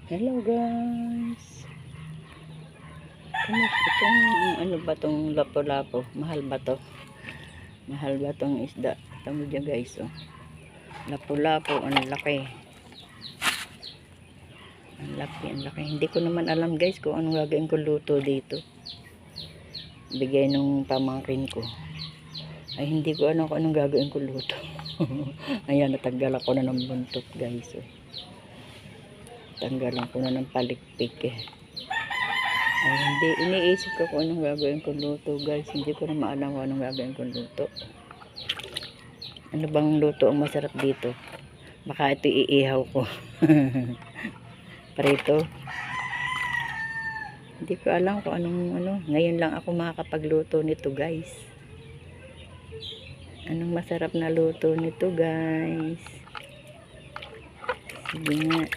Hello guys. Itong ano ba tong lapo-lapo? Mahal ba to? Mahal ba tong isda? Tamo dyan guys oh. Lapo-lapo, ang laki. Ang laki. Hindi ko naman alam guys kung anong gagawin ko luto dito. Bigay nung pamangkin ko. Ay hindi ko alam kung anong gagawin ko luto. Ayan, natanggal ako na ng buntot guys oh. Tanggalan ko na ng palikpik eh. Ay, hindi, iniisip ko kung anong gagawin ko luto guys. Hindi ko na maalam kung anong gagawin ko luto. Ano bang luto ang masarap dito? Baka ito iihaw ko. Parito. Hindi ko alam kung anong ano. Ngayon lang ako makakapagluto nito guys. Anong masarap na luto nito guys? Sige nga.